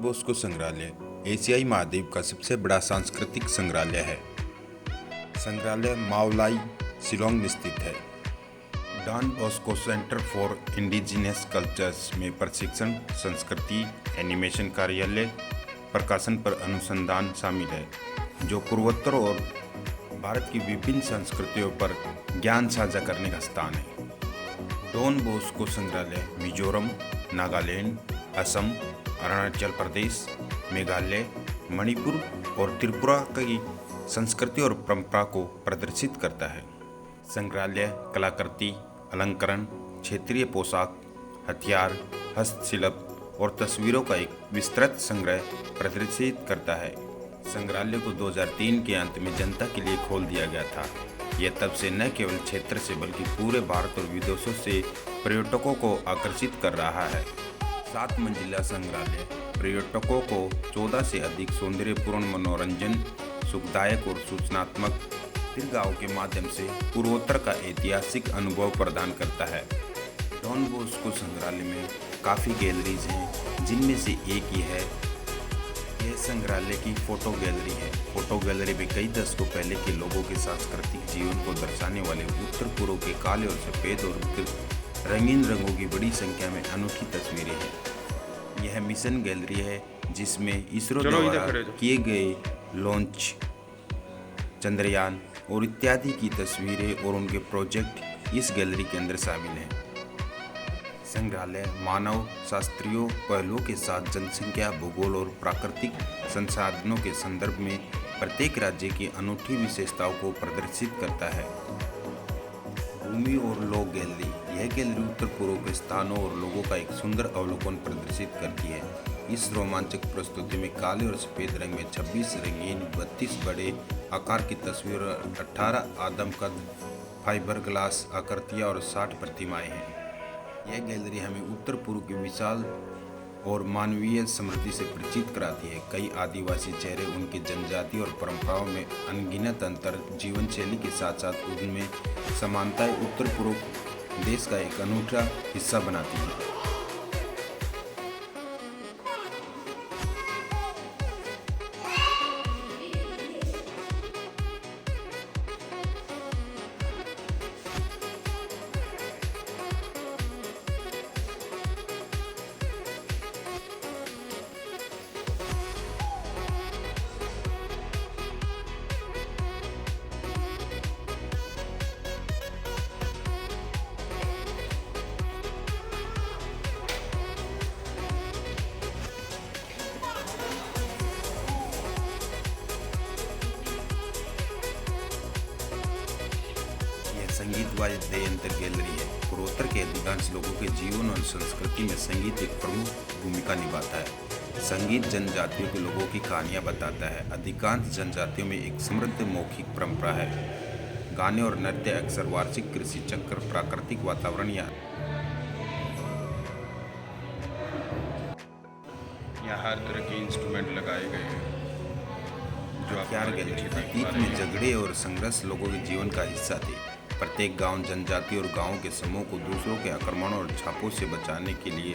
Bosco संग्रहालय एशियाई महाद्वीप का सबसे बड़ा सांस्कृतिक संग्रहालय है। संग्रहालय मावलाई, शिलोंग में स्थित है। Don Bosco Centre for Indigenous Cultures में प्रशिक्षण, संस्कृति, एनिमेशन कार्यालय, प्रकाशन पर अनुसंधान शामिल है, जो पूर्वोत्तर और भारत की विभिन्न संस्कृतियों पर ज्ञान साझा करने का स्थान है। डॉन बॉस्को संग्रहालय मिजोरम, नागालैंड, असम, अरुणाचल प्रदेश, मेघालय, मणिपुर और त्रिपुरा की संस्कृति और परंपरा को प्रदर्शित करता है। संग्रहालय कलाकृति, अलंकरण, क्षेत्रीय पोशाक, हथियार, हस्तशिल्प और तस्वीरों का एक विस्तृत संग्रह प्रदर्शित करता है। संग्रहालय को 2003 के अंत में जनता के लिए खोल दिया गया था। यह तब से न केवल क्षेत्र से बल्कि पूरे भारत और विदेशों से पर्यटकों को आकर्षित कर रहा है। 7 मंजिला संग्रहालय पर्यटकों को 14 से अधिक सौंदर्यपूर्ण, मनोरंजन, सुखदायक और सूचनात्मक दीर्घाओं के माध्यम से पूर्वोत्तर का ऐतिहासिक अनुभव प्रदान करता है। डॉन बॉस्को संग्रहालय में काफ़ी गैलरीज हैं, जिनमें से एक ही है। यह संग्रहालय की फोटो गैलरी है। फोटो गैलरी में कई दशकों पहले के लोगों के सांस्कृतिक जीवन को दर्शाने वाले उत्तर पूर्व के काले और सफ़ेद और रंगीन रंगों की बड़ी संख्या में अनोखी तस्वीरें हैं। यह मिशन गैलरी है, जिसमें इसरो द्वारा किए गए लॉन्च, चंद्रयान और इत्यादि की तस्वीरें और उनके प्रोजेक्ट इस गैलरी के अंदर शामिल हैं। संग्रहालय मानव शास्त्रीय पहलुओं के साथ जनसंख्या, भूगोल और प्राकृतिक संसाधनों के संदर्भ में प्रत्येक राज्य की अनूठी विशेषताओं को प्रदर्शित करता है। भूमि और लोक गैलरी, यह गैलरी उत्तर पूर्व के स्थानों और लोगों का एक सुंदर अवलोकन प्रदर्शित करती है। इस रोमांचक प्रस्तुति में काले और सफ़ेद रंग में 26 रंगीन, 32 बड़े आकार की तस्वीर, 18 आदमकद फाइबर ग्लास आकृतियाँ और 60 प्रतिमाएं हैं। यह गैलरी हमें उत्तर पूर्व की विशाल और मानवीय समृद्धि से परिचित कराती है। कई आदिवासी चेहरे उनकी जनजाति और परंपराओं में अनगिनत अंतर, जीवन शैली के साथ साथ उनमें समानताएं उत्तर पूर्व देश का एक अनूठा हिस्सा बनाती हैं। संगीत वाद्य यंत्र गैलरी है। पूर्वोत्तर के अधिकांश लोगों के जीवन और संस्कृति में संगीत एक प्रमुख भूमिका निभाता है। संगीत जनजातियों के लोगों की कहानियां बताता है। अधिकांश जनजातियों में एक समृद्ध मौखिक परंपरा है। गाने और नृत्य अक्सर वार्षिक कृषि चक्र, प्राकृतिक वातावरण या हर तरह के इंस्ट्रूमेंट लगाए गए हैं। जो हथियार गैलरी, अतीत में झगड़े और संघर्ष लोगों के जीवन का हिस्सा थे। प्रत्येक गांव, जनजाति और गांवों के समूह को दूसरों के आक्रमणों और छापों से बचाने के लिए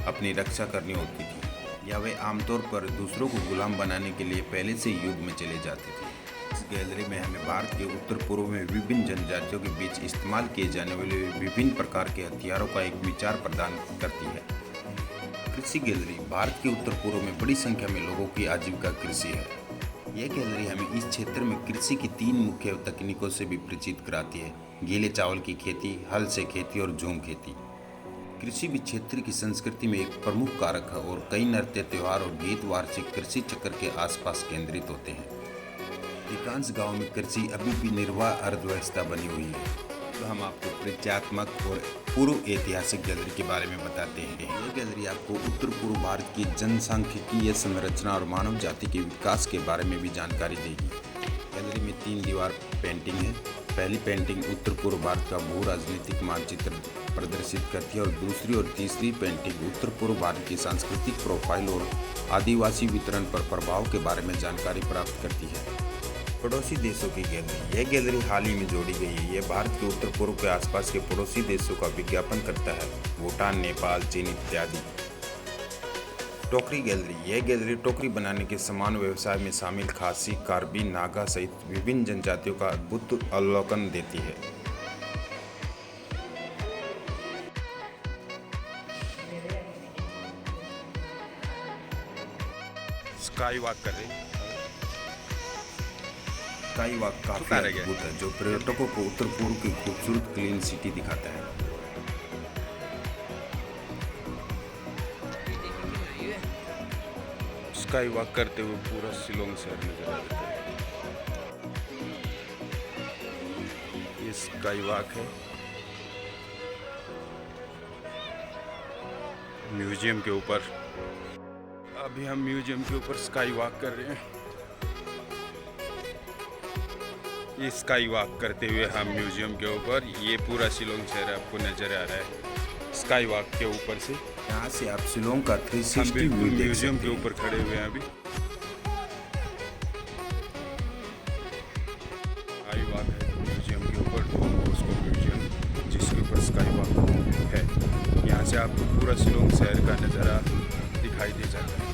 अपनी रक्षा करनी होती थी, या वे आमतौर पर दूसरों को गुलाम बनाने के लिए पहले से युद्ध में चले जाते थे। इस गैलरी में हमें भारत के उत्तर पूर्व में विभिन्न जनजातियों के बीच इस्तेमाल किए जाने वाले विभिन्न प्रकार के हथियारों का एक विचार प्रदान करती है। कृषि गैलरी, भारत के उत्तर पूर्व में बड़ी संख्या में लोगों की आजीविका कृषि है। यह गैलरी हमें इस क्षेत्र में कृषि की 3 मुख्य तकनीकों से भी परिचित कराती है: गीले चावल की खेती, हल से खेती और झूम खेती। कृषि भी क्षेत्र की संस्कृति में एक प्रमुख कारक है और कई नृत्य, त्योहार और गीत वार्षिक कृषि चक्र के आसपास केंद्रित होते हैं। अधिकांश गाँव में कृषि अभी भी निर्वाह अर्थव्यवस्था बनी हुई है। तो हम आपको परिचयात्मक और पूर्व ऐतिहासिक गैलरी के बारे में बताते हैं। यह गैलरी आपको उत्तर पूर्व भारत की जनसांख्यिकीय संरचना और मानव जाति के विकास के बारे में भी जानकारी देगी। गैलरी में 3 दीवार पेंटिंग है। पहली पेंटिंग उत्तर पूर्व भारत का भू राजनीतिक मानचित्र प्रदर्शित करती है और दूसरी और तीसरी पेंटिंग उत्तर पूर्व भारत की सांस्कृतिक प्रोफाइल और आदिवासी वितरण पर प्रभाव के बारे में जानकारी प्राप्त करती है। पड़ोसी देशों की गैलरी, यह गैलरी हाल ही में जोड़ी गई है। यह भारत के उत्तर पूर्व के आसपास के पड़ोसी देशों का विज्ञापन करता है: भूटान, नेपाल, चीन इत्यादि। टोकरी गैलरी। यह गैलरी टोकरी बनाने के समान व्यवसाय में शामिल खासी, कार्बी, नागा सहित विभिन्न जनजातियों का अद्भुत अवलोकन देती है। स्काई वॉक कर रहे हैं। स्काई वॉक काफी अद्भुत है, जो पर्यटकों को उत्तर पूर्व की खूबसूरत क्लीन सिटी दिखाता है। स्काई वॉक करते हुए पूरा शिलोंग शहर नजर आ जाता है। ये स्काई वॉक है म्यूजियम के ऊपर। अभी हम म्यूजियम के ऊपर स्काई वॉक कर रहे हैं। ये स्काई वॉक करते हुए हम म्यूजियम के ऊपर, ये पूरा शिलोंग शहर आपको नजर आ रहा है स्काई वॉक के ऊपर से। यहाँ से आप शिलोंग का 360 व्यू म्यूजियम के ऊपर खड़े हुए हैं अभी। स्काई वॉक है म्यूजियम के ऊपर, डॉन बॉस्को म्यूजियम, जिसके ऊपर स्काई वॉक है। यहाँ से आपको पूरा शिलोंग शहर का नज़ारा दिखाई दे जाता है।